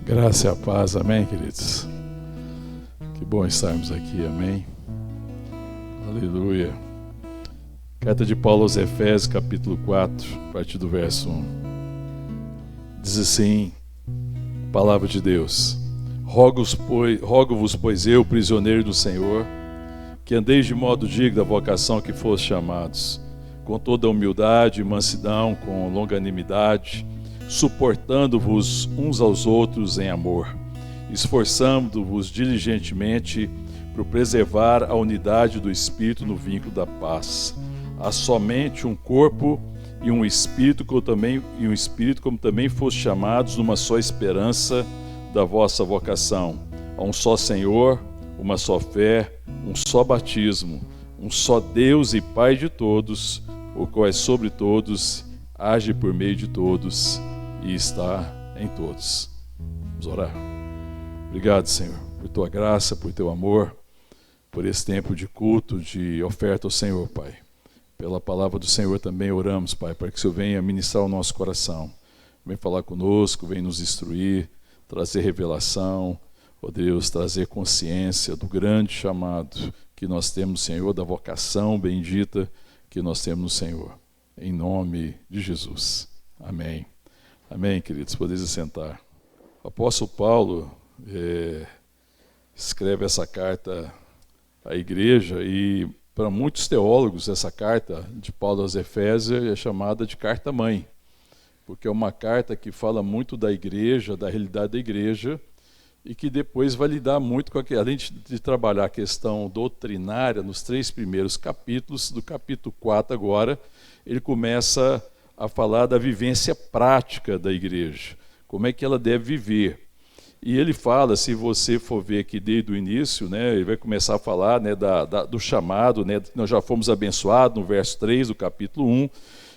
Graça e a paz, amém, queridos? Que bom estarmos aqui, amém? Aleluia. Carta de Paulo aos Efésios, capítulo 4, a partir do verso 1. Diz assim, palavra de Deus: Rogo-vos, pois eu, prisioneiro do Senhor, que andeis de modo digno da vocação que foste chamados, com toda humildade e mansidão, com longanimidade, suportando-vos uns aos outros em amor, esforçando-vos diligentemente por preservar a unidade do Espírito no vínculo da paz. Há somente um corpo e um Espírito, como também foste chamados numa só esperança da vossa vocação. Há um só Senhor, uma só fé, um só batismo, um só Deus e Pai de todos, o qual é sobre todos, age por meio de todos e está em todos. Vamos orar. Obrigado, Senhor, por tua graça, por teu amor, por esse tempo de culto, de oferta ao Senhor, Pai. Pela palavra do Senhor também oramos, Pai, para que o Senhor venha ministrar o nosso coração. Vem falar conosco, vem nos instruir, trazer revelação, ó Deus, trazer consciência do grande chamado que nós temos no Senhor, da vocação bendita que nós temos no Senhor. Em nome de Jesus. Amém. Amém, queridos, podeis assentar. O apóstolo Paulo escreve essa carta à igreja e para muitos teólogos essa carta de Paulo aos Efésios é chamada de carta-mãe, porque é uma carta que fala muito da igreja, da realidade da igreja, e que depois vai lidar muito com além de trabalhar a questão doutrinária nos 3 primeiros capítulos, do capítulo 4 agora, ele começa a falar da vivência prática da igreja, como é que ela deve viver. E ele fala, se você for ver aqui desde o início, né, ele vai começar a falar, né, do chamado, né, que nós já fomos abençoados no verso 3 do capítulo 1,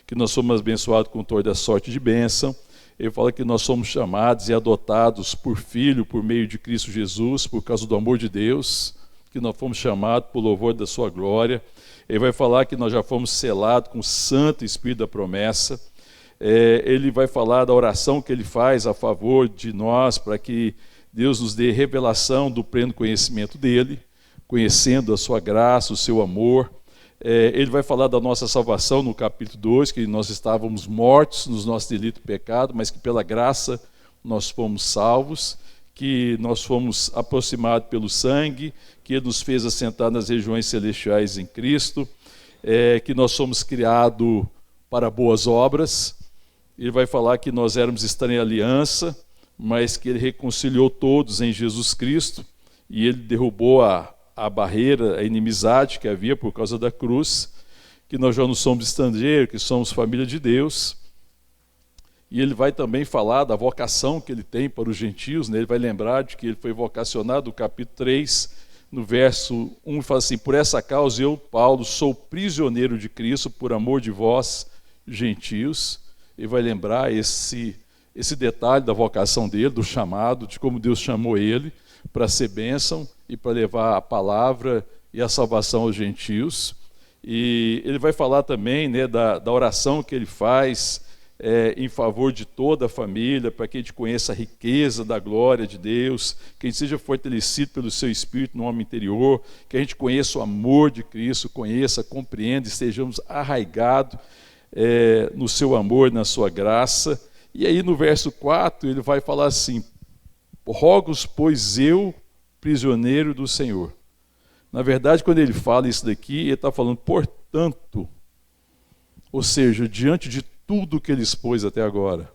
que nós somos abençoados com toda a sorte de bênção. Ele fala que nós somos chamados e adotados por filho, por meio de Cristo Jesus, por causa do amor de Deus, que nós fomos chamados por louvor da sua glória. Ele vai falar que nós já fomos selados com o Santo Espírito da promessa. Ele vai falar da oração que ele faz a favor de nós, para que Deus nos dê revelação do pleno conhecimento dele, conhecendo a sua graça, o seu amor. Ele vai falar da nossa salvação no capítulo 2, que nós estávamos mortos nos nossos delitos e pecados, mas que pela graça nós fomos salvos, que nós fomos aproximados pelo sangue, que ele nos fez assentar nas regiões celestiais em Cristo, que nós somos criados para boas obras. Ele vai falar que nós éramos estranhos à aliança, mas que ele reconciliou todos em Jesus Cristo, e ele derrubou a barreira, a inimizade que havia por causa da cruz, que nós já não somos estrangeiros, que somos família de Deus. E ele vai também falar da vocação que ele tem para os gentios, né? Ele vai lembrar de que ele foi vocacionado, no capítulo 3, no verso 1, ele fala assim: por essa causa eu, Paulo, sou prisioneiro de Cristo, por amor de vós, gentios. Ele vai lembrar esse detalhe da vocação dele, do chamado, de como Deus chamou ele para ser bênção e para levar a palavra e a salvação aos gentios. E ele vai falar também, né, da oração que ele faz em favor de toda a família, para que a gente conheça a riqueza da glória de Deus, que a gente seja fortalecido pelo seu Espírito no homem interior, que a gente conheça o amor de Cristo, conheça, compreenda, estejamos arraigados no seu amor, na sua graça. E aí no verso 4 ele vai falar assim: rogo-vos, pois eu, prisioneiro do Senhor. Na verdade, quando ele fala isso daqui, ele está falando portanto, ou seja, diante de tudo que ele expôs até agora,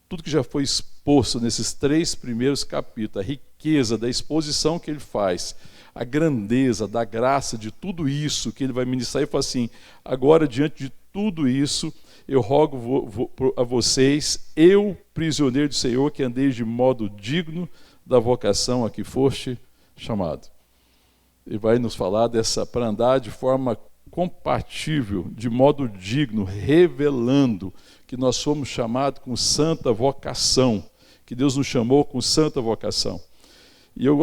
tudo que já foi exposto nesses 3 primeiros capítulos, a riqueza da exposição que ele faz, a grandeza da graça de tudo isso que ele vai ministrar, ele fala assim: agora, diante de tudo isso, eu rogo a vocês, eu, prisioneiro do Senhor, que andeis de modo digno da vocação a que foste chamado. Ele vai nos falar para andar de forma compatível, de modo digno, revelando que nós somos chamados com santa vocação, que Deus nos chamou com santa vocação. E eu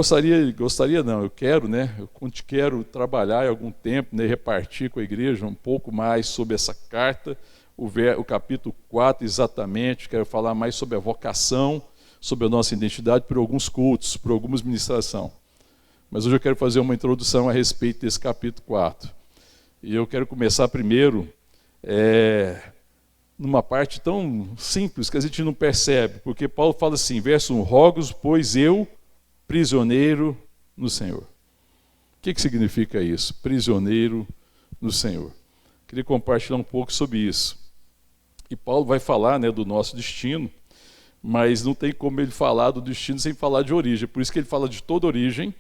quero trabalhar em algum tempo, né, repartir com a igreja um pouco mais sobre essa carta, o capítulo 4 exatamente, quero falar mais sobre a vocação, sobre a nossa identidade por alguns cultos, por algumas ministrações. Mas hoje eu quero fazer uma introdução a respeito desse capítulo 4. E eu quero começar primeiro numa parte tão simples que a gente não percebe, porque Paulo fala assim, verso 1, rogo-vos, pois eu, prisioneiro no Senhor. O que significa isso? Prisioneiro no Senhor. Queria compartilhar um pouco sobre isso. E Paulo vai falar, né, do nosso destino, mas não tem como ele falar do destino sem falar de origem. Por isso que ele fala de toda origem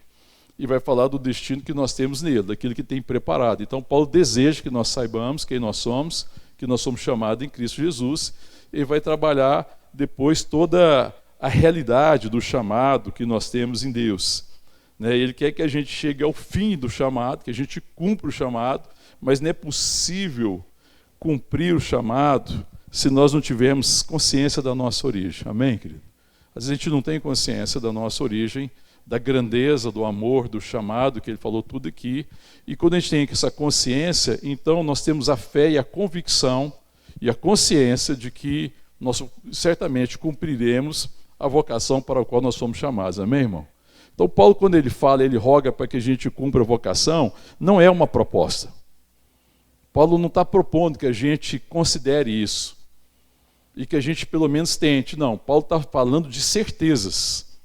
e vai falar do destino que nós temos nele, daquilo que tem preparado. Então Paulo deseja que nós saibamos quem nós somos, que nós somos chamados em Cristo Jesus, e vai trabalhar depois toda a realidade do chamado que nós temos em Deus. Ele quer que a gente chegue ao fim do chamado, que a gente cumpra o chamado, mas não é possível cumprir o chamado se nós não tivermos consciência da nossa origem. Amém, querido? Às vezes a gente não tem consciência da nossa origem, da grandeza, do amor, do chamado, que ele falou tudo aqui. E quando a gente tem essa consciência, então nós temos a fé e a convicção e a consciência de que nós certamente cumpriremos a vocação para a qual nós somos chamados. Amém, irmão? Então Paulo, quando ele fala, ele roga para que a gente cumpra a vocação, não é uma proposta. Paulo não está propondo que a gente considere isso e que a gente pelo menos tente. Não, Paulo está falando de certezas,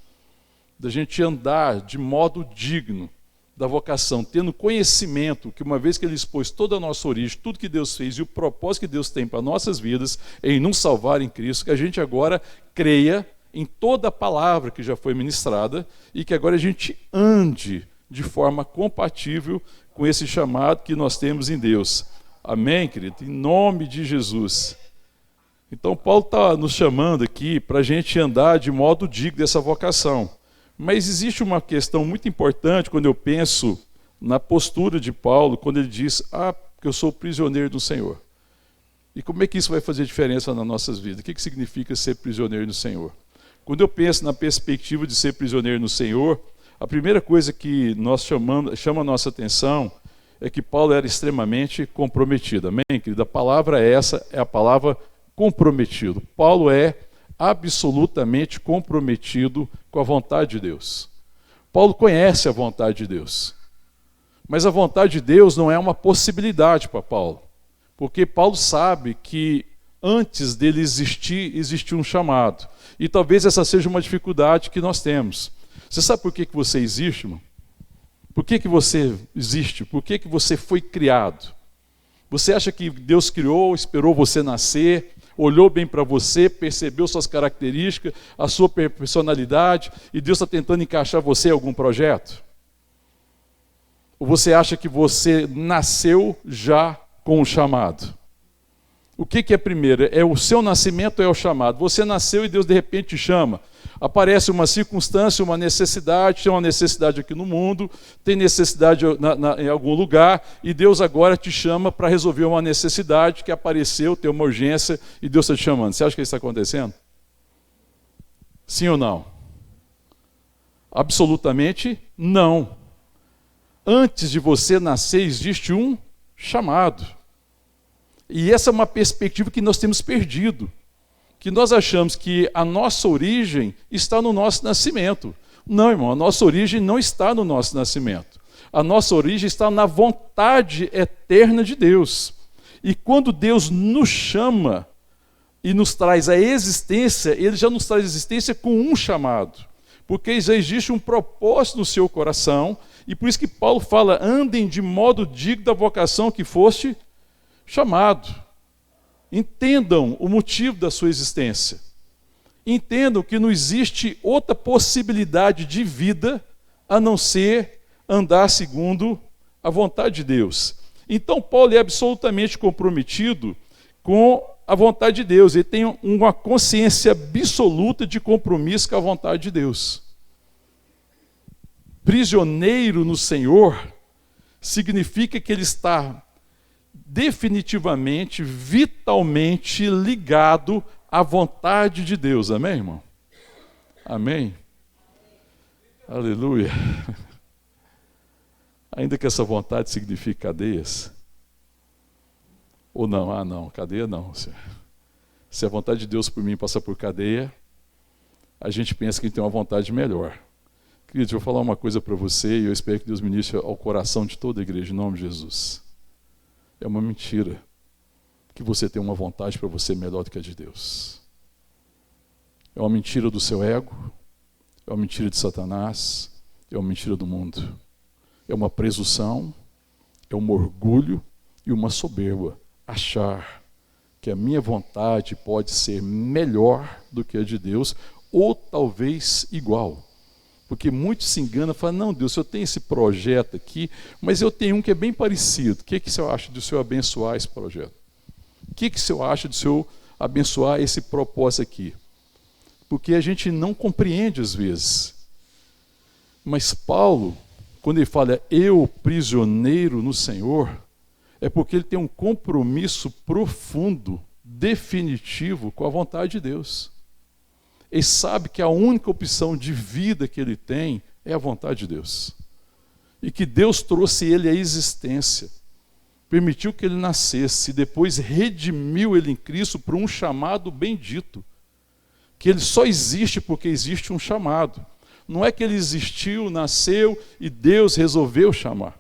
da gente andar de modo digno da vocação, tendo conhecimento que uma vez que ele expôs toda a nossa origem, tudo que Deus fez e o propósito que Deus tem para nossas vidas em nos salvar em Cristo, que a gente agora creia em toda a palavra que já foi ministrada e que agora a gente ande de forma compatível com esse chamado que nós temos em Deus. Amém, querido? Em nome de Jesus. Então Paulo está nos chamando aqui para a gente andar de modo digno dessa vocação. Mas existe uma questão muito importante quando eu penso na postura de Paulo, quando ele diz, que eu sou prisioneiro do Senhor. E como é que isso vai fazer diferença nas nossas vidas? O que significa ser prisioneiro do Senhor? Quando eu penso na perspectiva de ser prisioneiro no Senhor, a primeira coisa que chama a nossa atenção é que Paulo era extremamente comprometido. Amém, querido? A palavra essa é a palavra comprometido. Paulo é absolutamente comprometido com a vontade de Deus. Paulo conhece a vontade de Deus. Mas a vontade de Deus não é uma possibilidade para Paulo. Porque Paulo sabe que antes dele existia um chamado. E talvez essa seja uma dificuldade que nós temos. Você sabe por que você existe, irmão? Por que você existe? Por que você foi criado? Você acha que Deus criou, esperou você nascer, olhou bem para você, percebeu suas características, a sua personalidade, e Deus está tentando encaixar você em algum projeto? Ou você acha que você nasceu já com o chamado? O que é primeiro? É o seu nascimento ou é o chamado? Você nasceu e Deus de repente te chama. Aparece uma circunstância, uma necessidade, tem uma necessidade aqui no mundo, tem necessidade em algum lugar, e Deus agora te chama para resolver uma necessidade que apareceu, tem uma urgência, e Deus está te chamando. Você acha que isso está acontecendo? Sim ou não? Absolutamente não. Antes de você nascer, existe um chamado. E essa é uma perspectiva que nós temos perdido. Que nós achamos que a nossa origem está no nosso nascimento. Não, irmão, a nossa origem não está no nosso nascimento. A nossa origem está na vontade eterna de Deus. E quando Deus nos chama e nos traz a existência, Ele já nos traz a existência com um chamado. Porque já existe um propósito no seu coração, e por isso que Paulo fala, andem de modo digno da vocação que foste chamado. Entendam o motivo da sua existência. Entendam que não existe outra possibilidade de vida a não ser andar segundo a vontade de Deus. Então Paulo é absolutamente comprometido com a vontade de Deus. Ele tem uma consciência absoluta de compromisso com a vontade de Deus. Prisioneiro no Senhor significa que ele está definitivamente, vitalmente ligado à vontade de Deus. Amém, irmão? Amém? Aleluia. Ainda que essa vontade signifique cadeias. Ou não? Não, cadeia não. Se a vontade de Deus por mim passar por cadeia, a gente pensa que tem uma vontade melhor. Querido, eu vou falar uma coisa para você e eu espero que Deus ministre ao coração de toda a igreja, em nome de Jesus. É uma mentira que você tem uma vontade para você melhor do que a de Deus. É uma mentira do seu ego, é uma mentira de Satanás, é uma mentira do mundo. É uma presunção, é um orgulho e uma soberba. Achar que a minha vontade pode ser melhor do que a de Deus, ou talvez igual. Porque muitos se enganam e falam, não, Deus, eu tenho esse projeto aqui, mas eu tenho um que é bem parecido. O que o senhor acha de o senhor abençoar esse projeto? O que o senhor acha de o senhor abençoar esse propósito aqui? Porque a gente não compreende às vezes. Mas Paulo, quando ele fala, eu prisioneiro no Senhor, é porque ele tem um compromisso profundo, definitivo com a vontade de Deus. Ele sabe que a única opção de vida que ele tem é a vontade de Deus. E que Deus trouxe ele à existência, permitiu que ele nascesse, e depois redimiu ele em Cristo para um chamado bendito. Que ele só existe porque existe um chamado. Não é que ele existiu, nasceu e Deus resolveu chamar.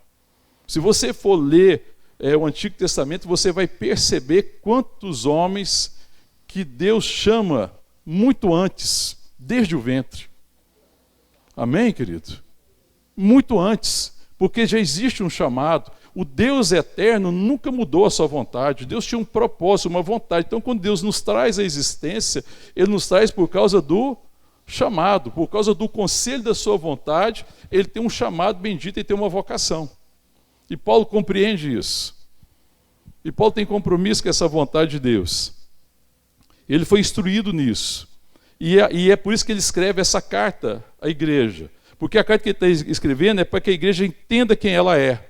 Se você for ler o Antigo Testamento, você vai perceber quantos homens que Deus chama muito antes, desde o ventre. Amém, querido? Muito antes, porque já existe um chamado. O Deus eterno nunca mudou a sua vontade. Deus tinha um propósito, uma vontade. Então, quando Deus nos traz à existência, Ele nos traz por causa do chamado, por causa do conselho da sua vontade. Ele tem um chamado bendito e tem uma vocação. E Paulo compreende isso. E Paulo tem compromisso com essa vontade de Deus. Ele foi instruído nisso. E é por isso que ele escreve essa carta à igreja. Porque a carta que ele está escrevendo é para que a igreja entenda quem ela é.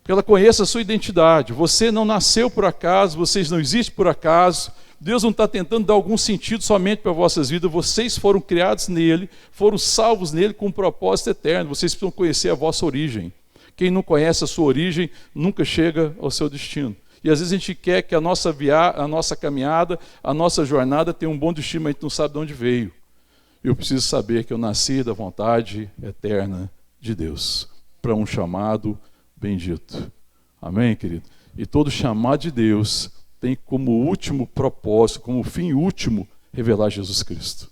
Que ela conheça a sua identidade. Você não nasceu por acaso, vocês não existem por acaso. Deus não está tentando dar algum sentido somente para as vossas vidas. Vocês foram criados nele, foram salvos nele com um propósito eterno. Vocês precisam conhecer a vossa origem. Quem não conhece a sua origem nunca chega ao seu destino. E às vezes a gente quer que a nossa caminhada, a nossa jornada tenha um bom destino, mas a gente não sabe de onde veio. Eu preciso saber que eu nasci da vontade eterna de Deus, para um chamado bendito. Amém, querido? E todo chamado de Deus tem como último propósito, como fim último, revelar Jesus Cristo.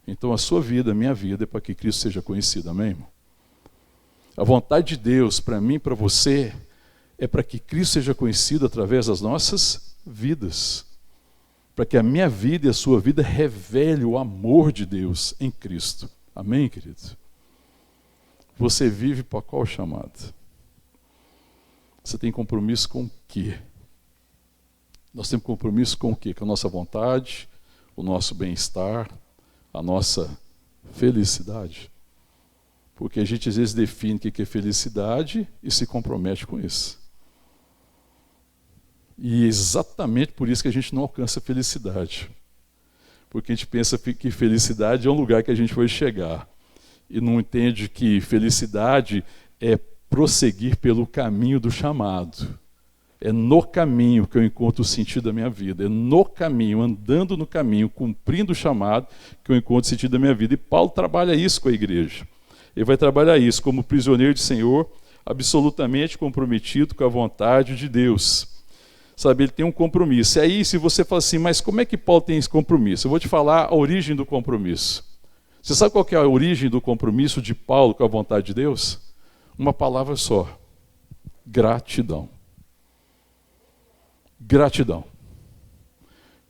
Então a sua vida, a minha vida, é para que Cristo seja conhecido. Amém, irmão? A vontade de Deus para mim e para você é para que Cristo seja conhecido através das nossas vidas. Para que a minha vida e a sua vida revele o amor de Deus em Cristo. Amém, querido? Você vive para qual chamado? Você tem compromisso com o quê? Nós temos compromisso com o quê? Com a nossa vontade, o nosso bem-estar, a nossa felicidade. Porque a gente às vezes define o que é felicidade e se compromete com isso. E é exatamente por isso que a gente não alcança a felicidade. Porque a gente pensa que felicidade é um lugar que a gente vai chegar. E não entende que felicidade é prosseguir pelo caminho do chamado. É no caminho que eu encontro o sentido da minha vida. É no caminho, andando no caminho, cumprindo o chamado, que eu encontro o sentido da minha vida. E Paulo trabalha isso com a igreja. Ele vai trabalhar isso como prisioneiro do Senhor, absolutamente comprometido com a vontade de Deus. Sabe, ele tem um compromisso. E aí, se você fala assim, mas como é que Paulo tem esse compromisso? Eu vou te falar a origem do compromisso. Você sabe qual que é a origem do compromisso de Paulo com a vontade de Deus? Uma palavra só: gratidão. Gratidão.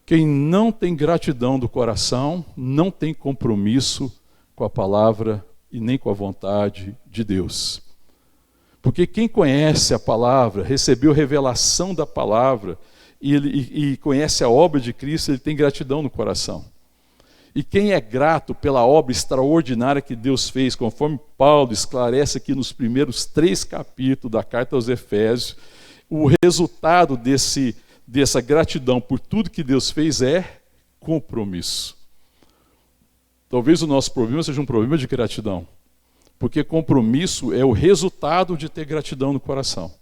Quem não tem gratidão do coração, não tem compromisso com a palavra e nem com a vontade de Deus. Porque quem conhece a palavra, recebeu revelação da palavra e conhece a obra de Cristo, ele tem gratidão no coração. E quem é grato pela obra extraordinária que Deus fez, conforme Paulo esclarece aqui nos primeiros 3 capítulos da carta aos Efésios, o resultado dessa gratidão por tudo que Deus fez é compromisso. Talvez o nosso problema seja um problema de gratidão. Porque compromisso é o resultado de ter gratidão no coração.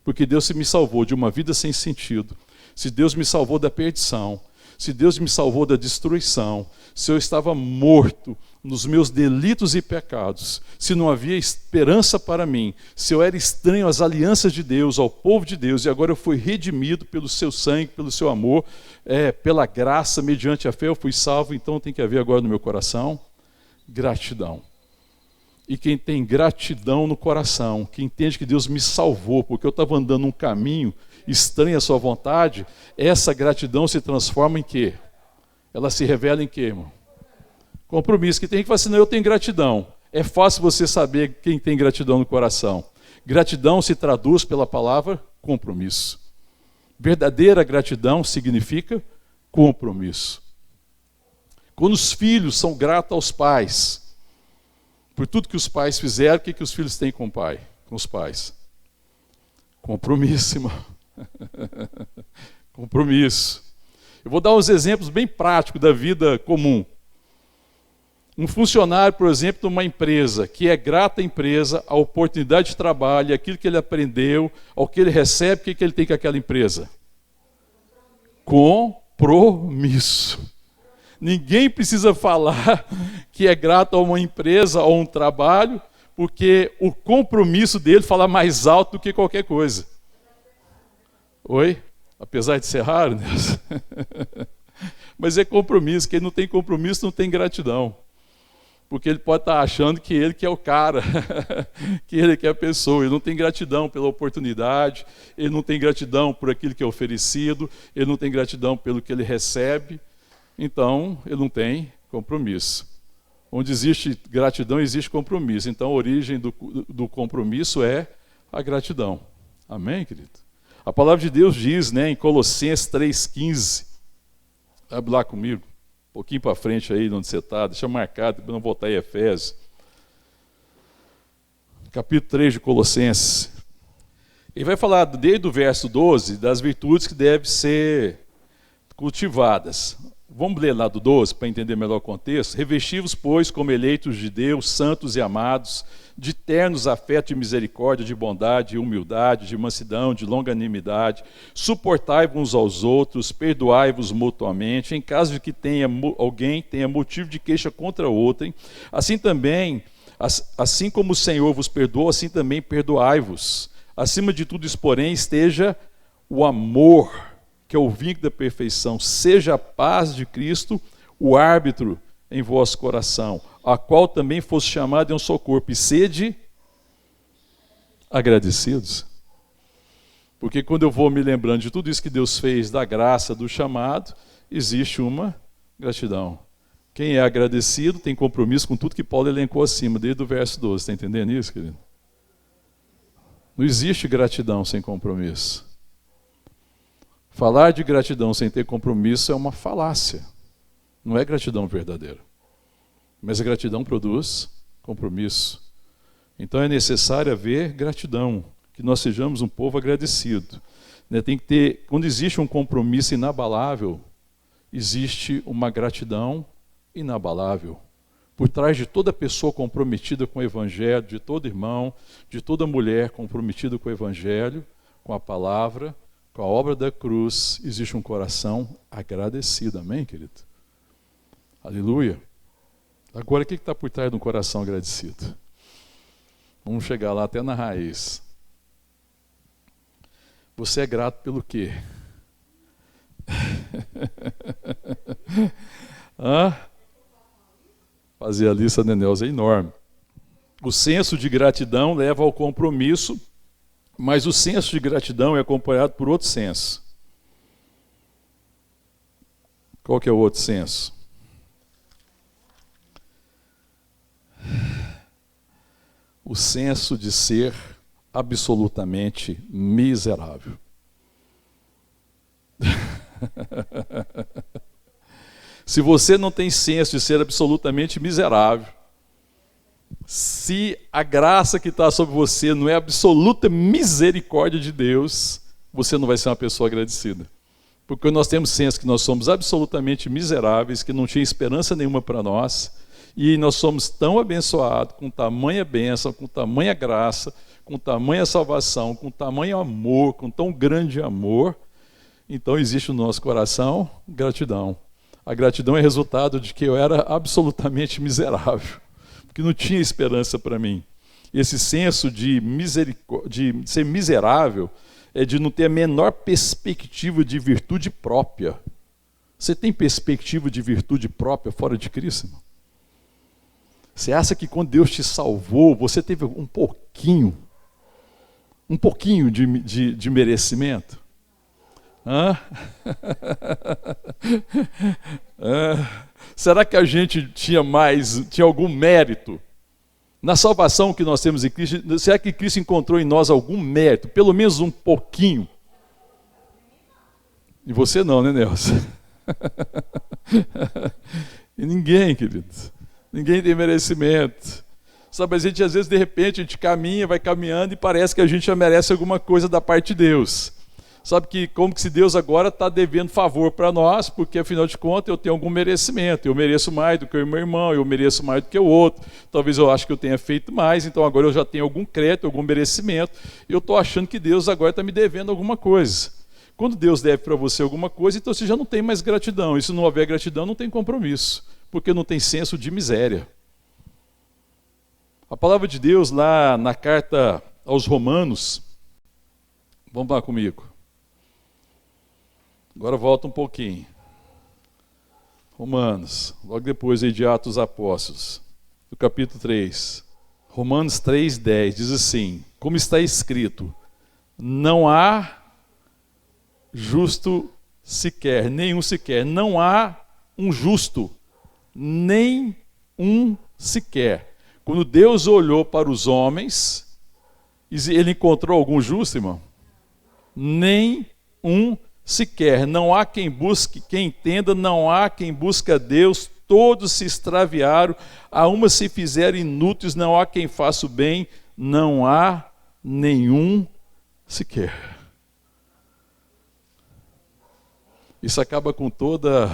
Porque Deus me salvou de uma vida sem sentido. Se Deus me salvou da perdição. se Deus me salvou da destruição, se eu estava morto nos meus delitos e pecados, se não havia esperança para mim, se eu era estranho às alianças de Deus, ao povo de Deus, e agora eu fui redimido pelo seu sangue, pelo seu amor, pela graça, mediante a fé eu fui salvo, então tem que haver agora no meu coração gratidão. E quem tem gratidão no coração, que entende que Deus me salvou, porque eu estava andando um caminho estranho à sua vontade, essa gratidão se transforma em quê? Ela se revela em quê, irmão? Compromisso. Que tem que falar assim, não, eu tenho gratidão. É fácil você saber quem tem gratidão no coração. Gratidão se traduz pela palavra compromisso. Verdadeira gratidão significa compromisso. Quando os filhos são gratos aos pais, por tudo que os pais fizeram, o que os filhos têm com o pai? Com os pais? Compromisso, irmão. Compromisso. Eu vou dar uns exemplos bem práticos da vida comum. Um funcionário, por exemplo, de uma empresa, que é grato à empresa, à oportunidade de trabalho, aquilo que ele aprendeu, ao que ele recebe, o que ele tem com aquela empresa? Compromisso. Ninguém precisa falar que é grato a uma empresa ou um trabalho, porque o compromisso dele fala mais alto do que qualquer coisa. Oi? Apesar de ser raro, né? Mas é compromisso. Quem não tem compromisso não tem gratidão. Porque ele pode estar achando que ele que é o cara, que ele que é a pessoa. Ele não tem gratidão pela oportunidade, ele não tem gratidão por aquilo que é oferecido, ele não tem gratidão pelo que ele recebe. Então, ele não tem compromisso. Onde existe gratidão, existe compromisso. Então, a origem do compromisso é a gratidão. Amém, querido? A palavra de Deus diz, né, em Colossenses 3,15. Abre lá comigo, um pouquinho para frente aí, onde você está. Deixa marcado, para não voltar em Efésios. Capítulo 3 de Colossenses. Ele vai falar, desde o verso 12, das virtudes que devem ser cultivadas. Vamos ler lá do 12 para entender melhor o contexto. Revesti-vos, pois, como eleitos de Deus, santos e amados, de ternos afetos de misericórdia, de bondade, de humildade, de mansidão, de longanimidade. Suportai-vos uns aos outros, perdoai-vos mutuamente, em caso de que alguém tenha motivo de queixa contra outrem. Assim também, assim como o Senhor vos perdoou, assim também perdoai-vos. Acima de tudo isso, porém, esteja o amor, que é o vínculo da perfeição, seja a paz de Cristo o árbitro em vosso coração, a qual também fosse chamado em um só corpo, e sede agradecidos. Porque quando eu vou me lembrando de tudo isso que Deus fez, da graça, do chamado, existe uma gratidão. Quem é agradecido tem compromisso com tudo que Paulo elencou acima, desde o verso 12. Está entendendo isso, querido? Não existe gratidão sem compromisso. Falar de gratidão sem ter compromisso é uma falácia. Não é gratidão verdadeira. Mas a gratidão produz compromisso. Então é necessário haver gratidão, que nós sejamos um povo agradecido. Tem que ter, quando existe um compromisso inabalável, existe uma gratidão inabalável. Por trás de toda pessoa comprometida com o Evangelho, de todo irmão, de toda mulher comprometida com o Evangelho, com a palavra, com a obra da cruz, existe um coração agradecido. Amém, querido? Aleluia. Agora, o que está por trás de um coração agradecido? Vamos chegar lá até na raiz. Você é grato pelo quê? Fazer a lista da Nelza é enorme. O senso de gratidão leva ao compromisso, mas o senso de gratidão é acompanhado por outro senso. Qual que é o outro senso? O senso de ser absolutamente miserável. Se você não tem senso de ser absolutamente miserável, se a graça que está sobre você não é a absoluta misericórdia de Deus, você não vai ser uma pessoa agradecida. Porque nós temos senso que nós somos absolutamente miseráveis, que não tinha esperança nenhuma para nós, e nós somos tão abençoados, com tamanha bênção, com tamanha graça, com tamanha salvação, com tamanho amor, com tão grande amor, Então existe no nosso coração gratidão. A gratidão é resultado de que eu era absolutamente miserável, que não tinha esperança para mim. Esse senso de ser miserável é de não ter a menor perspectiva de virtude própria. Você tem perspectiva de virtude própria fora de Cristo, irmão? Você acha que quando Deus te salvou, você teve um pouquinho de merecimento? Hã? Será que a gente tinha algum mérito? Na salvação que nós temos em Cristo, será que Cristo encontrou em nós algum mérito? Pelo menos um pouquinho? E você não, né, Nelson? E ninguém, queridos. Ninguém tem merecimento. Sabe, a gente às vezes, de repente, a gente caminha, vai caminhando e parece que a gente já merece alguma coisa da parte de Deus. Sabe que como que se Deus agora está devendo favor para nós, porque afinal de contas eu tenho algum merecimento, eu mereço mais do que o meu irmão, eu mereço mais do que o outro, talvez eu acho que eu tenha feito mais, então agora eu já tenho algum crédito, algum merecimento, e eu estou achando que Deus agora está me devendo alguma coisa. Quando Deus deve para você alguma coisa, então você já não tem mais gratidão, e se não houver gratidão não tem compromisso, porque não tem senso de miséria. A palavra de Deus lá na carta aos Romanos, vamos lá comigo. Agora volta um pouquinho. Romanos, logo depois aí de Atos dos Apóstolos, do capítulo 3. Romanos 3:10 diz assim: como está escrito, não há justo sequer, nenhum sequer, não há um justo, nem um sequer. Quando Deus olhou para os homens, ele encontrou algum justo, irmão? Nem um sequer. Não há quem busque, quem entenda, não há quem busque a Deus, todos se extraviaram, a uma se fizeram inúteis, não há quem faça o bem, não há nenhum sequer. Isso acaba com toda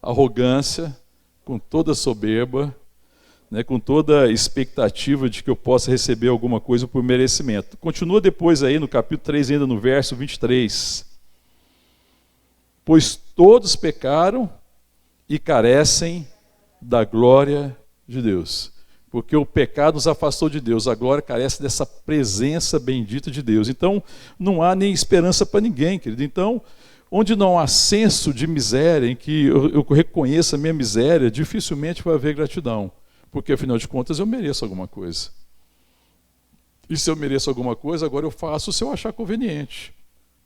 arrogância, com toda soberba, né, com toda expectativa de que eu possa receber alguma coisa por merecimento. Continua depois aí no capítulo 3, ainda no verso 23. Pois todos pecaram e carecem da glória de Deus. Porque o pecado nos afastou de Deus, a glória carece dessa presença bendita de Deus. Então, não há nem esperança para ninguém, querido. Então, onde não há senso de miséria, em que eu reconheça a minha miséria, dificilmente vai haver gratidão. Porque, afinal de contas, eu mereço alguma coisa. E se eu mereço alguma coisa, agora eu faço se eu achar conveniente.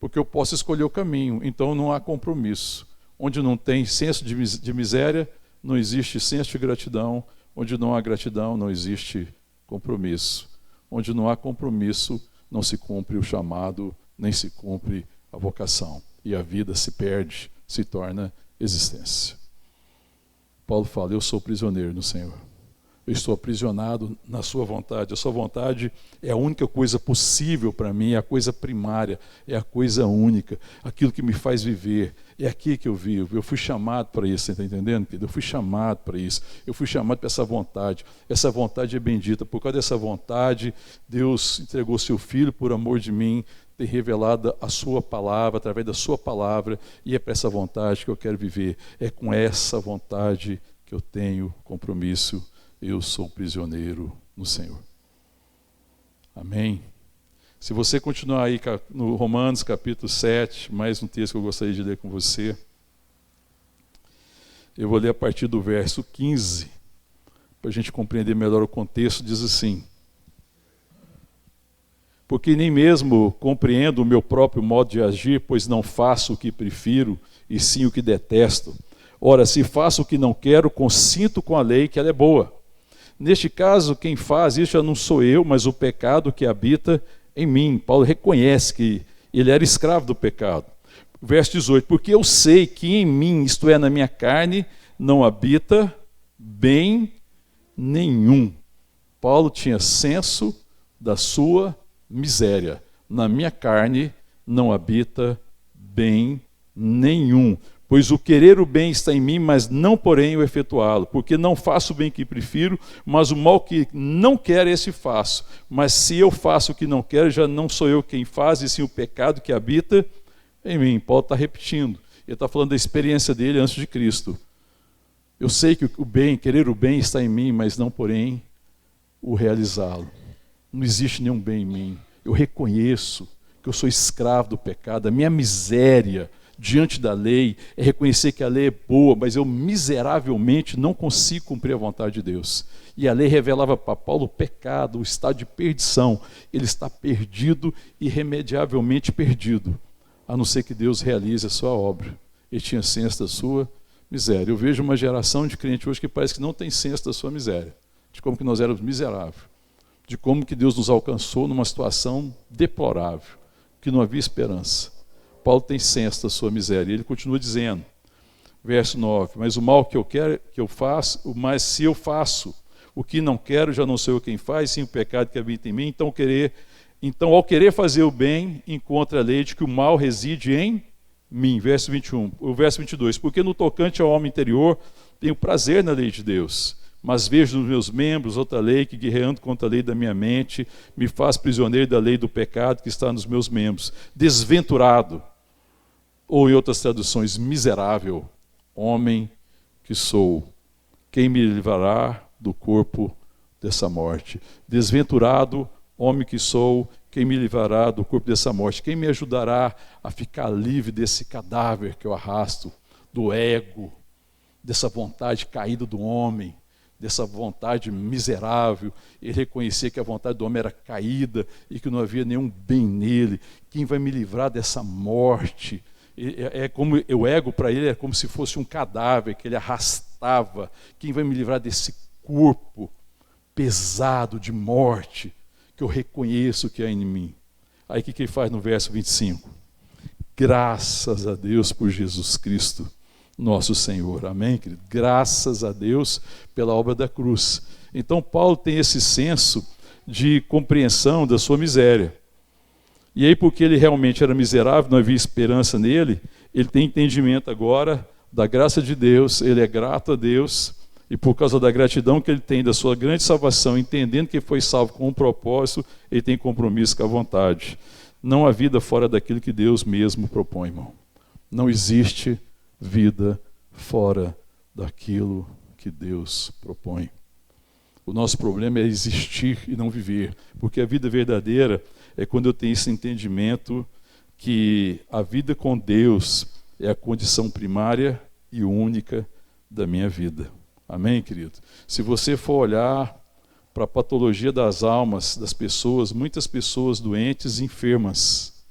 Porque eu posso escolher o caminho, então não há compromisso. Onde não tem senso de miséria, não existe senso de gratidão. Onde não há gratidão, não existe compromisso. Onde não há compromisso, não se cumpre o chamado, nem se cumpre a vocação. E a vida se perde, se torna existência. Paulo fala, eu sou prisioneiro no Senhor. Eu estou aprisionado na sua vontade. A sua vontade é a única coisa possível para mim, é a coisa primária, é a coisa única, aquilo que me faz viver. É aqui que eu vivo. Eu fui chamado para isso, você está entendendo, querido? Eu fui chamado para isso. Eu fui chamado para essa vontade. Essa vontade é bendita. Por causa dessa vontade, Deus entregou seu Filho por amor de mim, tem revelado a sua palavra, através da sua palavra, e é para essa vontade que eu quero viver. É com essa vontade que eu tenho compromisso. Eu sou prisioneiro no Senhor. Amém? Se você continuar aí no Romanos capítulo 7, mais um texto que eu gostaria de ler com você. Eu vou ler a partir do verso 15, para a gente compreender melhor o contexto. Diz assim: porque nem mesmo compreendo o meu próprio modo de agir, pois não faço o que prefiro, e sim o que detesto. Ora, se faço o que não quero, consinto com a lei que ela é boa. Neste caso, quem faz isso já não sou eu, mas o pecado que habita em mim. Paulo reconhece que ele era escravo do pecado. Verso 18, porque eu sei que em mim, isto é, na minha carne, não habita bem nenhum. Paulo tinha senso da sua miséria. Na minha carne não habita bem nenhum. Pois o querer o bem está em mim, mas não porém o efetuá-lo. Porque não faço o bem que prefiro, mas o mal que não quero, esse faço. Mas se eu faço o que não quero, já não sou eu quem faz, e sim o pecado que habita em mim. Paulo está repetindo. Ele está falando da experiência dele antes de Cristo. Eu sei que o bem, querer o bem está em mim, mas não, porém, o realizá-lo. Não existe nenhum bem em mim. Eu reconheço que eu sou escravo do pecado. A minha miséria diante da lei é reconhecer que a lei é boa, mas eu miseravelmente não consigo cumprir a vontade de Deus. E a lei revelava para Paulo o pecado, o estado de perdição. Ele está perdido, irremediavelmente perdido, a não ser que Deus realize a sua obra. Ele tinha senso da sua miséria. Eu vejo uma geração de crente hoje que parece que não tem senso da sua miséria, de como que nós éramos miseráveis, de como que Deus nos alcançou numa situação deplorável, que não havia esperança. Paulo tem senso da sua miséria. Ele continua dizendo, verso 9, mas o mal que eu quero que eu faço, mas se eu faço o que não quero, já não sou eu quem faz, sim o pecado que habita em mim. Então, ao querer fazer o bem, encontra a lei de que o mal reside em mim. Verso 21, o verso 22, porque no tocante ao homem interior, tenho prazer na lei de Deus, mas vejo nos meus membros outra lei que, guerreando contra a lei da minha mente, me faz prisioneiro da lei do pecado que está nos meus membros. Desventurado, ou em outras traduções, miserável homem que sou, quem me livrará do corpo dessa morte? Desventurado homem que sou, quem me livrará do corpo dessa morte? Quem me ajudará a ficar livre desse cadáver que eu arrasto, do ego, dessa vontade caída do homem, dessa vontade miserável, e reconhecer que a vontade do homem era caída e que não havia nenhum bem nele? Quem vai me livrar dessa morte? Como o ego para ele é como se fosse um cadáver que ele arrastava. Quem vai me livrar desse corpo pesado de morte que eu reconheço que há em mim? Aí o que ele faz no verso 25? Graças a Deus por Jesus Cristo, nosso Senhor. Amém, querido? Graças a Deus pela obra da cruz. Então Paulo tem esse senso de compreensão da sua miséria. E aí, porque ele realmente era miserável, não havia esperança nele, ele tem entendimento agora da graça de Deus, ele é grato a Deus, e por causa da gratidão que ele tem da sua grande salvação, entendendo que foi salvo com um propósito, ele tem compromisso com a vontade. Não há vida fora daquilo que Deus mesmo propõe, irmão. Não existe vida fora daquilo que Deus propõe. O nosso problema é existir e não viver, porque a vida verdadeira é quando eu tenho esse entendimento que a vida com Deus é a condição primária e única da minha vida. Amém, querido? Se você for olhar para a patologia das almas das pessoas, muitas pessoas doentes e enfermas,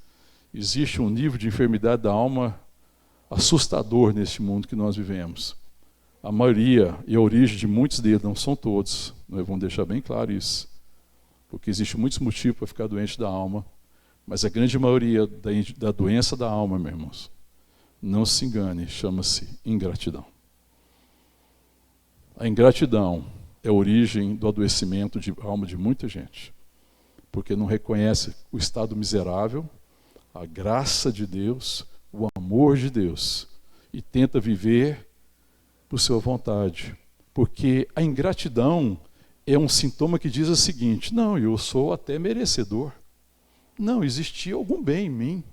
existe um nível de enfermidade da alma assustador neste mundo que nós vivemos. A maioria e a origem de muitos deles, não são todos, nós vamos deixar bem claro isso, porque existe muitos motivos para ficar doente da alma, mas a grande maioria da doença da alma, meus irmãos, não se engane, chama-se ingratidão. A ingratidão é a origem do adoecimento de alma de muita gente, porque não reconhece o estado miserável, a graça de Deus, o amor de Deus, e tenta viver por sua vontade, porque a ingratidão é um sintoma que diz o seguinte: não, eu sou até merecedor, não, existia algum bem em mim,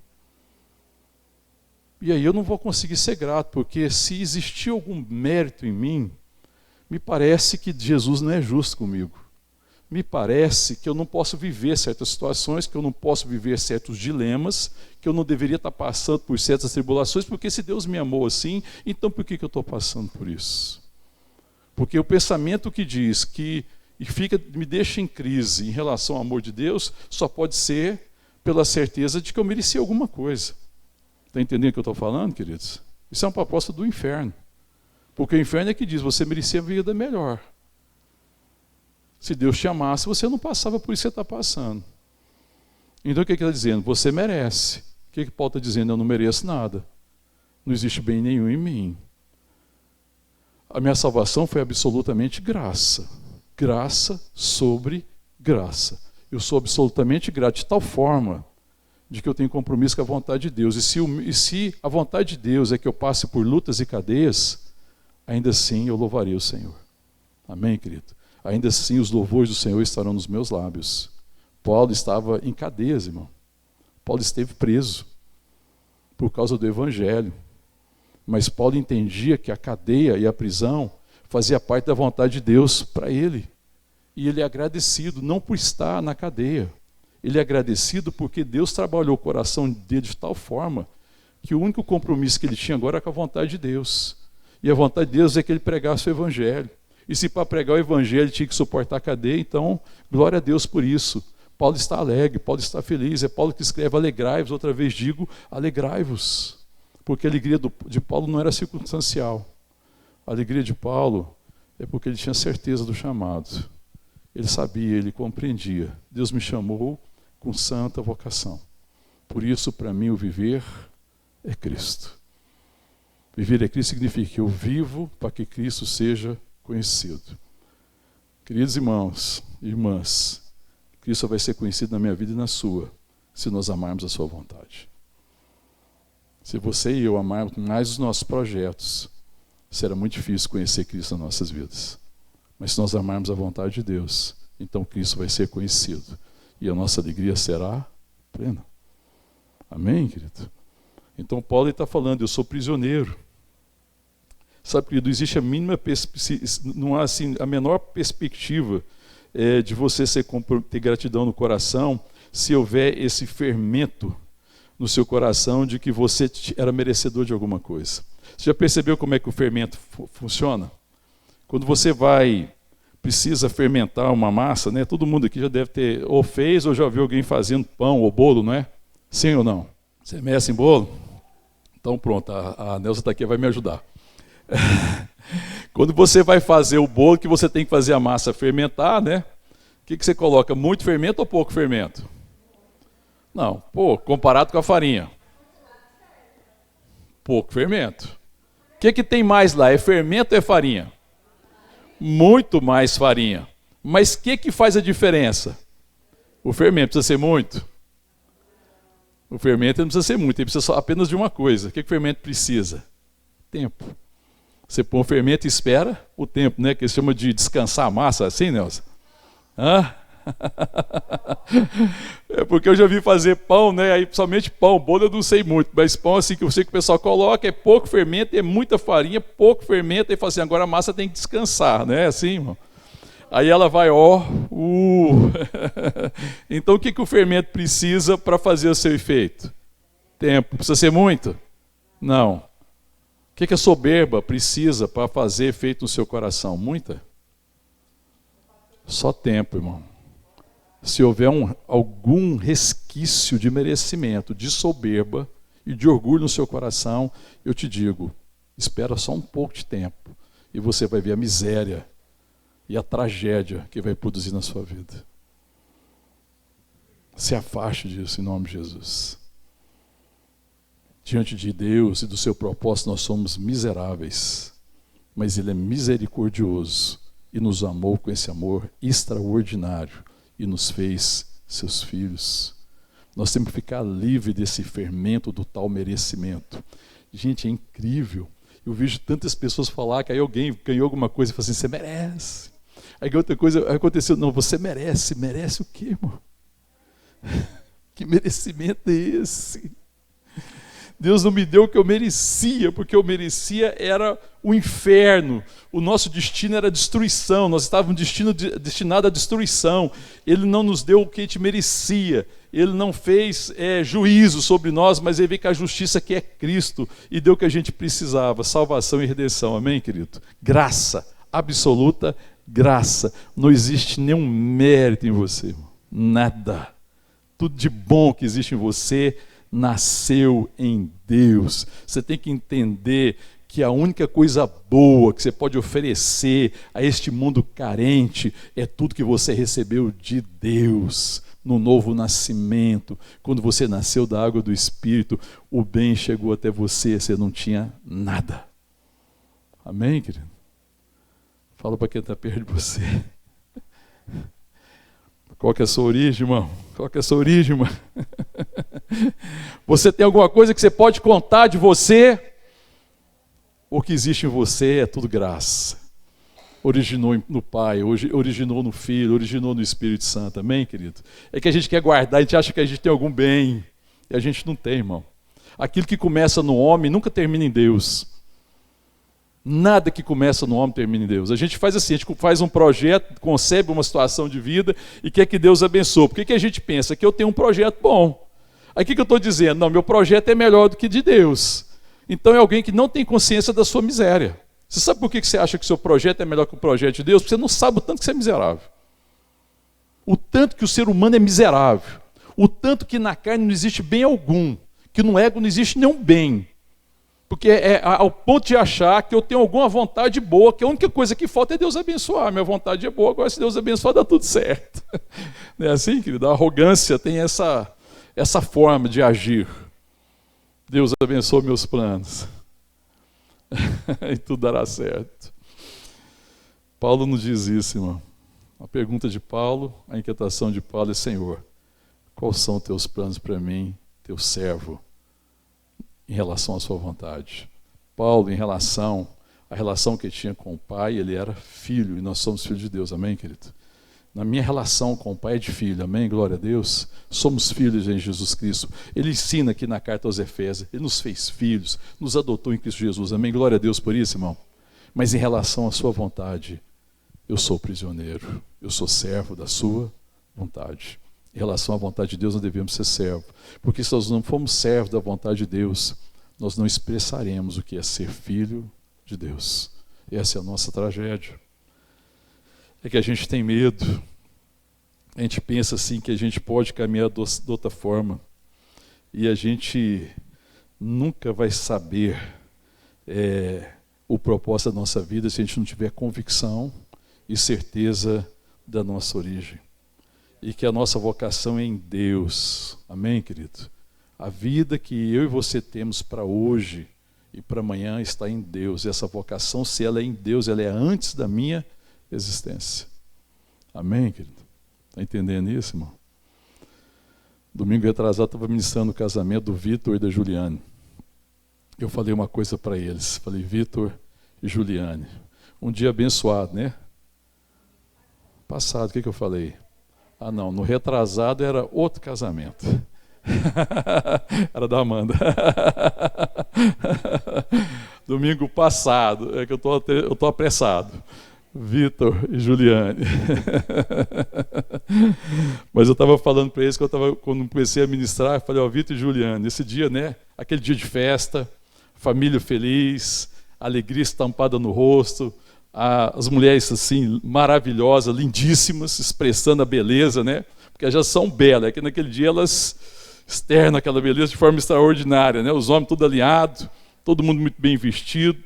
e aí eu não vou conseguir ser grato, porque se existia algum mérito em mim, me parece que Jesus não é justo comigo, me parece que eu não posso viver certas situações, que eu não posso viver certos dilemas, que eu não deveria estar passando por certas tribulações, porque se Deus me amou assim, então por que eu estou passando por isso? Porque o pensamento que diz que me deixa em crise em relação ao amor de Deus, só pode ser pela certeza de que eu merecia alguma coisa. Está entendendo o que eu estou falando, queridos? Isso é uma proposta do inferno. Porque o inferno é que diz, você merecia a vida melhor. Se Deus te amasse, você não passava por isso que você está passando. Então o que ele está dizendo? Você merece. O que Paulo está dizendo? Eu não mereço nada. Não existe bem nenhum em mim. A minha salvação foi absolutamente graça. Graça sobre graça. Eu sou absolutamente grato de tal forma de que eu tenho compromisso com a vontade de Deus. E se a vontade de Deus é que eu passe por lutas e cadeias, ainda assim eu louvarei o Senhor. Amém, querido? Ainda assim os louvores do Senhor estarão nos meus lábios. Paulo estava em cadeias, irmão. Paulo esteve preso. por causa do Evangelho. Mas Paulo entendia que a cadeia e a prisão fazia parte da vontade de Deus para ele. E ele é agradecido, não por estar na cadeia. Ele é agradecido porque Deus trabalhou o coração dele de tal forma que o único compromisso que ele tinha agora era com a vontade de Deus. E a vontade de Deus é que ele pregasse o Evangelho. E se para pregar o Evangelho ele tinha que suportar a cadeia, então, glória a Deus por isso. Paulo está alegre, Paulo está feliz. É Paulo que escreve: alegrai-vos, outra vez digo, alegrai-vos. Porque a alegria de Paulo não era circunstancial. A alegria de Paulo é porque ele tinha certeza do chamado. Ele sabia, ele compreendia. Deus me chamou com santa vocação. Por isso, para mim, o viver é Cristo. Viver é Cristo significa que eu vivo para que Cristo seja conhecido. Queridos irmãos e irmãs, Cristo vai ser conhecido na minha vida e na sua, se nós amarmos a sua vontade. Se você e eu amarmos mais os nossos projetos, será muito difícil conhecer Cristo nas nossas vidas. Mas se nós amarmos a vontade de Deus, então Cristo vai ser conhecido. E a nossa alegria será plena. Amém, querido? Então Paulo está falando: eu sou prisioneiro. Sabe, querido, existe não há assim, a menor perspectiva de você ter gratidão no coração se houver esse fermento no seu coração de que você era merecedor de alguma coisa. Você já percebeu como é que o fermento funciona? Quando você precisa fermentar uma massa, né? Todo mundo aqui já deve ter, ou fez, ou já viu alguém fazendo pão ou bolo, não é? Sim ou não? Você mexe em bolo? Então pronto, a Nelsa está aqui, vai me ajudar. Quando você vai fazer o bolo, que você tem que fazer a massa fermentar, né? O que você coloca? Muito fermento ou pouco fermento? Não, pouco, comparado com a farinha. Pouco fermento. O que tem mais lá? É fermento ou é farinha? Muito mais farinha. Mas o que faz a diferença? O fermento precisa ser muito? O fermento não precisa ser muito, ele precisa só apenas de uma coisa. O que o fermento precisa? Tempo. Você põe o fermento e espera o tempo, né? Que eles chamam de descansar a massa, assim, Nelson? Hã? É porque eu já vi fazer pão, né? Aí somente pão, bolo eu não sei muito, mas pão assim que eu sei que o pessoal coloca é pouco fermento, é muita farinha, pouco fermento, e fala assim: agora a massa tem que descansar, né? Assim, irmão. Aí ela vai, Então o que o fermento precisa para fazer o seu efeito? Tempo. Precisa ser muito? Não. O que a soberba precisa para fazer efeito no seu coração? Muita? Só tempo, irmão. Se houver algum resquício de merecimento, de soberba e de orgulho no seu coração, eu te digo, espera só um pouco de tempo e você vai ver a miséria e a tragédia que vai produzir na sua vida. Se afaste disso em nome de Jesus. Diante de Deus e do seu propósito nós somos miseráveis, mas Ele é misericordioso e nos amou com esse amor extraordinário e nos fez seus filhos. Nós temos que ficar livre desse fermento do tal merecimento. Gente, é incrível. Eu vejo tantas pessoas falar que aí alguém ganhou alguma coisa e fala assim: você merece. Aí outra coisa aconteceu: não, você merece. Merece o quê, irmão? Que merecimento é esse? Deus não me deu o que eu merecia, porque eu merecia era o inferno. O nosso destino era destruição, nós estávamos destinados à destruição. Ele não nos deu o que a gente merecia. Ele não fez juízo sobre nós, mas ele veio com a justiça que é Cristo e deu o que a gente precisava: salvação e redenção. Amém, querido? Graça, absoluta graça. Não existe nenhum mérito em você, irmão. Nada. Tudo de bom que existe em você nasceu em Deus. Você tem que entender que a única coisa boa que você pode oferecer a este mundo carente é tudo que você recebeu de Deus no novo nascimento. Quando você nasceu da água do Espírito, o bem chegou até você não tinha nada. Amém, querido? Fala para quem está perto de você. Qual que é a sua origem, irmão? Qual que é a sua origem, irmão? Você tem alguma coisa que você pode contar de você? O que existe em você é tudo graça. Originou no Pai, originou no Filho, originou no Espírito Santo. Amém, querido? É que a gente quer guardar, a gente acha que a gente tem algum bem. E a gente não tem, irmão. Aquilo que começa no homem nunca termina em Deus. Nada que começa no homem termina em Deus. A gente faz assim, a gente faz um projeto, concebe uma situação de vida e quer que Deus abençoe. Por que a gente pensa? Que eu tenho um projeto bom. Aí o que eu estou dizendo? Não, meu projeto é melhor do que de Deus. Então é alguém que não tem consciência da sua miséria. Você sabe por que você acha que o seu projeto é melhor que o projeto de Deus? Porque você não sabe o tanto que você é miserável. O tanto que o ser humano é miserável. O tanto que na carne não existe bem algum. Que no ego não existe nenhum bem. Porque é ao ponto de achar que eu tenho alguma vontade boa, que a única coisa que falta é Deus abençoar. Minha vontade é boa, agora se Deus abençoar dá tudo certo. Não é assim, querido? A arrogância tem essa forma de agir. Deus abençoe meus planos. E tudo dará certo. Paulo não diz isso, irmão. A pergunta de Paulo, a inquietação de Paulo é: Senhor, quais são os teus planos para mim, teu servo, em relação à sua vontade? Paulo, em relação à relação que ele tinha com o Pai, ele era filho, e nós somos filhos de Deus, amém, querido? Na minha relação com o Pai é de filho, amém, glória a Deus. Somos filhos em Jesus Cristo. Ele ensina aqui na carta aos Efésios, ele nos fez filhos, nos adotou em Cristo Jesus, amém, glória a Deus por isso, irmão. Mas em relação à sua vontade, eu sou prisioneiro, eu sou servo da sua vontade. Em relação à vontade de Deus, nós devemos ser servos. Porque se nós não formos servos da vontade de Deus, nós não expressaremos o que é ser filho de Deus. Essa é a nossa tragédia. É que a gente tem medo. A gente pensa assim que a gente pode caminhar de outra forma. E a gente nunca vai saber o propósito da nossa vida se a gente não tiver convicção e certeza da nossa origem. E que a nossa vocação é em Deus. Amém, querido? A vida que eu e você temos para hoje e para amanhã está em Deus. E essa vocação, se ela é em Deus, ela é antes da minha existência. Amém, querido? Está entendendo isso, irmão? Domingo retrasado, estava ministrando o casamento do Vitor e da Juliane. Eu falei uma coisa para eles. Falei: Vitor e Juliane, um dia abençoado, né? Passado, o que eu falei? Ah, não, no retrasado era outro casamento. Era da Amanda. Domingo passado, é que eu tô apressado. Vitor e Juliane. Mas eu estava falando para eles que quando comecei a ministrar, eu falei: ó, Vitor e Juliane, esse dia, né? Aquele dia de festa, família feliz, alegria estampada no rosto, as mulheres assim, maravilhosas, lindíssimas, expressando a beleza, né? Porque elas já são belas, é que naquele dia elas externam aquela beleza de forma extraordinária, né? Os homens tudo alinhados, todo mundo muito bem vestido,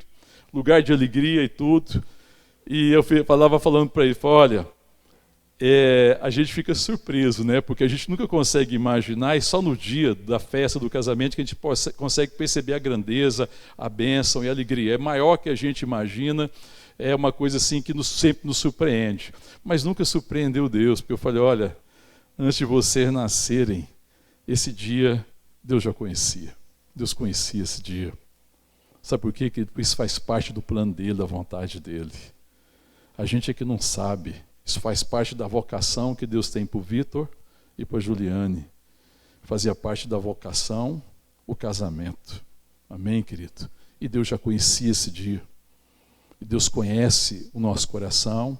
lugar de alegria e tudo. E eu falando para ele, olha, a gente fica surpreso, né? Porque a gente nunca consegue imaginar, e só no dia da festa do casamento que a gente consegue perceber a grandeza, a bênção e a alegria. É maior que a gente imagina, é uma coisa assim que sempre nos surpreende. Mas nunca surpreendeu Deus, porque eu falei: olha, antes de vocês nascerem, esse dia Deus já conhecia. Deus conhecia esse dia. Sabe por quê? Porque isso faz parte do plano dele, da vontade dele. A gente é que não sabe. Isso faz parte da vocação que Deus tem para o Vitor e para a Juliane. Fazia parte da vocação o casamento. Amém, querido? E Deus já conhecia esse dia. E Deus conhece o nosso coração,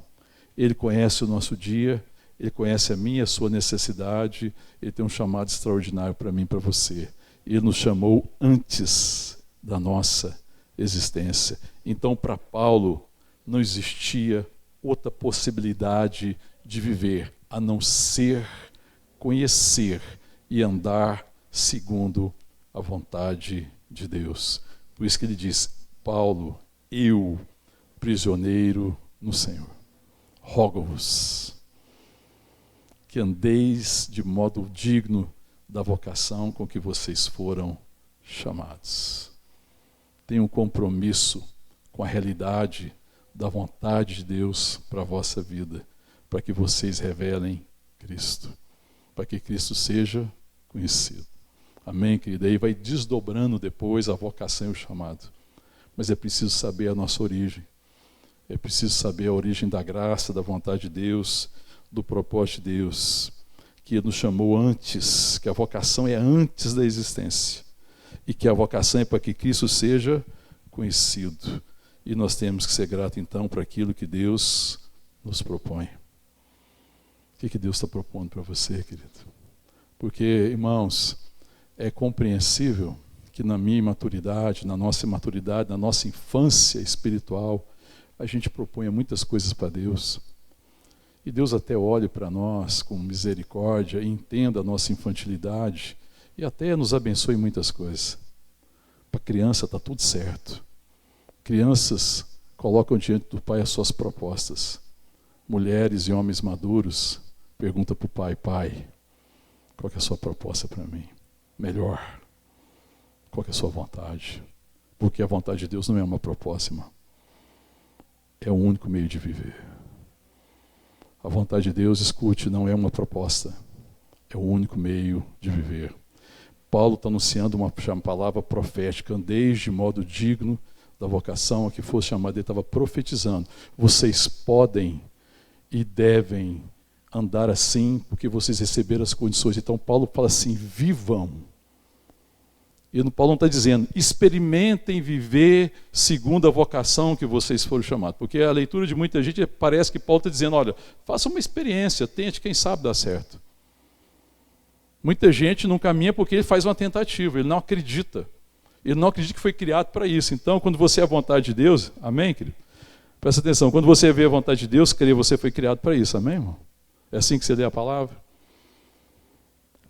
Ele conhece o nosso dia, Ele conhece a minha e a sua necessidade, Ele tem um chamado extraordinário para mim e para você. Ele nos chamou antes da nossa existência. Então, para Paulo, não existia outra possibilidade de viver a não ser conhecer e andar segundo a vontade de Deus. Por isso que ele diz: Paulo, eu, prisioneiro no Senhor, rogo-vos que andeis de modo digno da vocação com que vocês foram chamados. Tenham um compromisso com a realidade da vontade de Deus para a vossa vida, para que vocês revelem Cristo, para que Cristo seja conhecido. Amém, querido? Aí vai desdobrando depois a vocação e o chamado. Mas é preciso saber a nossa origem. É preciso saber a origem da graça, da vontade de Deus, do propósito de Deus, que nos chamou antes, que a vocação é antes da existência. e que a vocação é para que Cristo seja conhecido. E nós temos que ser gratos, então, para aquilo que Deus nos propõe. O que Deus está propondo para você, querido? Porque, irmãos, é compreensível que na minha imaturidade, na nossa imaturidade, na nossa infância espiritual, a gente proponha muitas coisas para Deus. E Deus até olhe para nós com misericórdia, entenda a nossa infantilidade e até nos abençoe em muitas coisas. Para criança está tudo certo. Crianças colocam diante do pai as suas propostas. Mulheres e homens maduros perguntam para o pai: pai, qual que é a sua proposta para mim? Melhor. Qual que é a sua vontade? Porque a vontade de Deus não é uma proposta, irmão. É o único meio de viver. A vontade de Deus, escute, não é uma proposta. É o único meio de viver. Paulo está anunciando uma palavra profética: andeis de modo digno da vocação a que fosse chamado. Ele estava profetizando. Vocês podem e devem andar assim, porque vocês receberam as condições. Então Paulo fala assim: vivam. E Paulo não está dizendo, experimentem viver segundo a vocação que vocês foram chamados. Porque a leitura de muita gente parece que Paulo está dizendo, olha, faça uma experiência, tente, quem sabe dá certo. Muita gente não caminha porque ele faz uma tentativa, ele não acredita. Ele não acredita que foi criado para isso. Então, quando você é a vontade de Deus, amém, querido? Presta atenção, quando você vê a vontade de Deus, crê, você foi criado para isso, amém, irmão? É assim que você lê a palavra?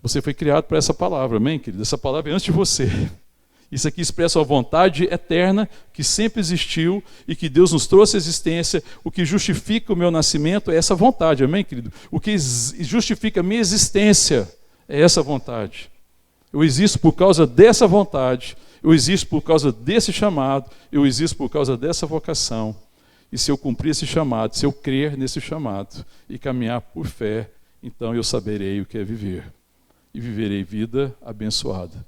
Você foi criado para essa palavra, amém, querido? Essa palavra é antes de você. Isso aqui expressa a vontade eterna que sempre existiu e que Deus nos trouxe à existência. O que justifica o meu nascimento é essa vontade, amém, querido? O que justifica a minha existência é essa vontade. Eu existo por causa dessa vontade, eu existo por causa desse chamado, eu existo por causa dessa vocação. E se eu cumprir esse chamado, se eu crer nesse chamado e caminhar por fé, então eu saberei o que é viver. E viverei vida abençoada.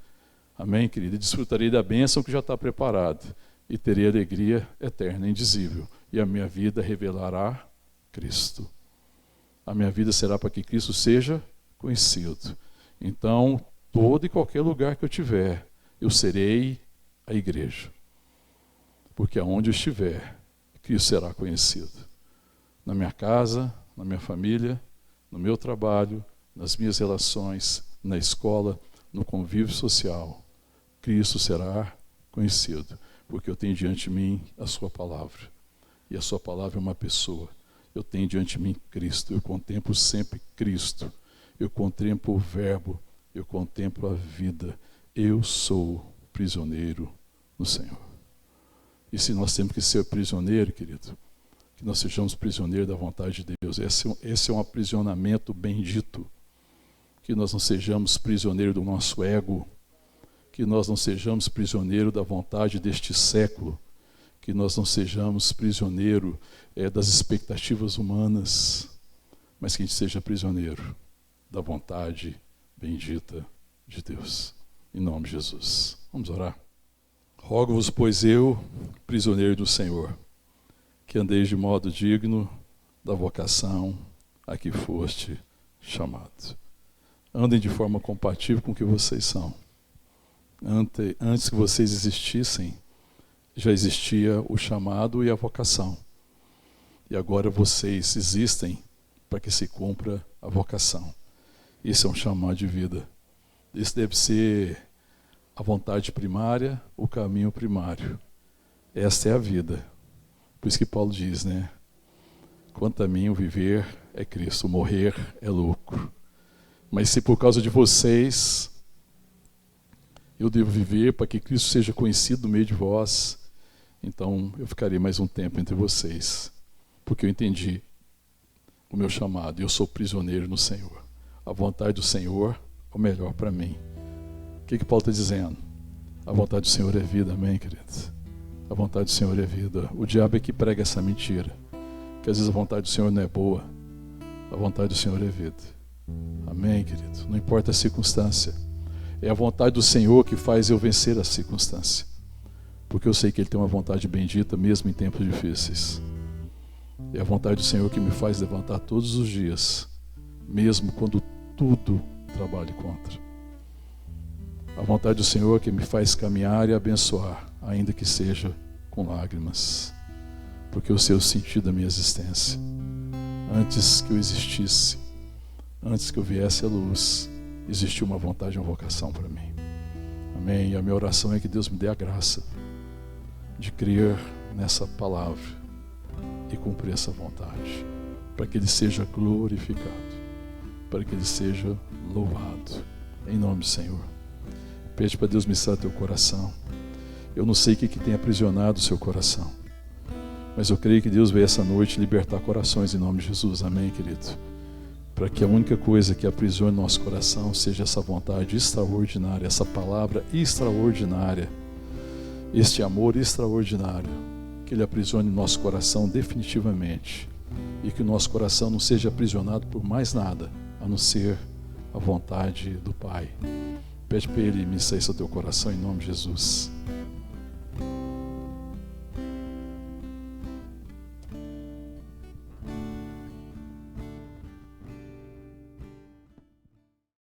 Amém, querido? E desfrutarei da bênção que já está preparada. E terei alegria eterna, indizível. E a minha vida revelará Cristo. A minha vida será para que Cristo seja conhecido. Então, todo e qualquer lugar que eu tiver, eu serei a igreja. Porque aonde eu estiver, Cristo será conhecido. Na minha casa, na minha família, no meu trabalho, nas minhas relações, na escola, no convívio social, Cristo será conhecido, porque eu tenho diante de mim a sua palavra, e a sua palavra é uma pessoa. Eu tenho diante de mim Cristo, eu contemplo sempre Cristo, eu contemplo o verbo, eu contemplo a vida. Eu sou prisioneiro no Senhor. E se nós temos que ser prisioneiro, querido, que nós sejamos prisioneiros da vontade de Deus. Esse é um aprisionamento bendito. Que nós não sejamos prisioneiros do nosso ego, que nós não sejamos prisioneiros da vontade deste século, que nós não sejamos prisioneiros das expectativas humanas, mas que a gente seja prisioneiro da vontade bendita de Deus. Em nome de Jesus. Vamos orar. Rogo-vos, pois eu, prisioneiro do Senhor, que andeis de modo digno da vocação a que foste chamado. Andem de forma compatível com o que vocês são. Antes que vocês existissem, já existia o chamado e a vocação. E agora vocês existem para que se cumpra a vocação. Isso é um chamado de vida. Isso deve ser a vontade primária, o caminho primário. Esta é a vida. Por isso que Paulo diz, né? Quanto a mim, o viver é Cristo, o morrer é lucro. Mas se por causa de vocês eu devo viver para que Cristo seja conhecido no meio de vós, então eu ficarei mais um tempo entre vocês, porque eu entendi o meu chamado, eu sou prisioneiro no Senhor. A vontade do Senhor é o melhor para mim. O que Paulo está dizendo? A vontade do Senhor é vida, amém, queridos? A vontade do Senhor é vida. O diabo é que prega essa mentira, que às vezes a vontade do Senhor não é boa. A vontade do Senhor é vida. Amém, querido? Não importa a circunstância. É a vontade do Senhor que faz eu vencer a circunstância. Porque eu sei que Ele tem uma vontade bendita mesmo em tempos difíceis. É a vontade do Senhor que me faz levantar todos os dias, mesmo quando tudo trabalhe contra. A vontade do Senhor que me faz caminhar e abençoar, ainda que seja com lágrimas, porque eu sei o sentido da minha existência. Antes que eu existisse, antes que eu viesse à luz, existiu uma vontade e uma vocação para mim. Amém. E a minha oração é que Deus me dê a graça de crer nessa palavra e cumprir essa vontade, para que Ele seja glorificado, para que Ele seja louvado. Em nome do Senhor. Pede para Deus ministrar teu coração. Eu não sei o que tem aprisionado o seu coração, mas eu creio que Deus veio essa noite libertar corações em nome de Jesus. Amém, querido? Para que a única coisa que aprisione nosso coração seja essa vontade extraordinária, essa palavra extraordinária, este amor extraordinário, que Ele aprisione nosso coração definitivamente, e que o nosso coração não seja aprisionado por mais nada, a não ser a vontade do Pai. Pede para Ele ministrar isso ao teu coração em nome de Jesus.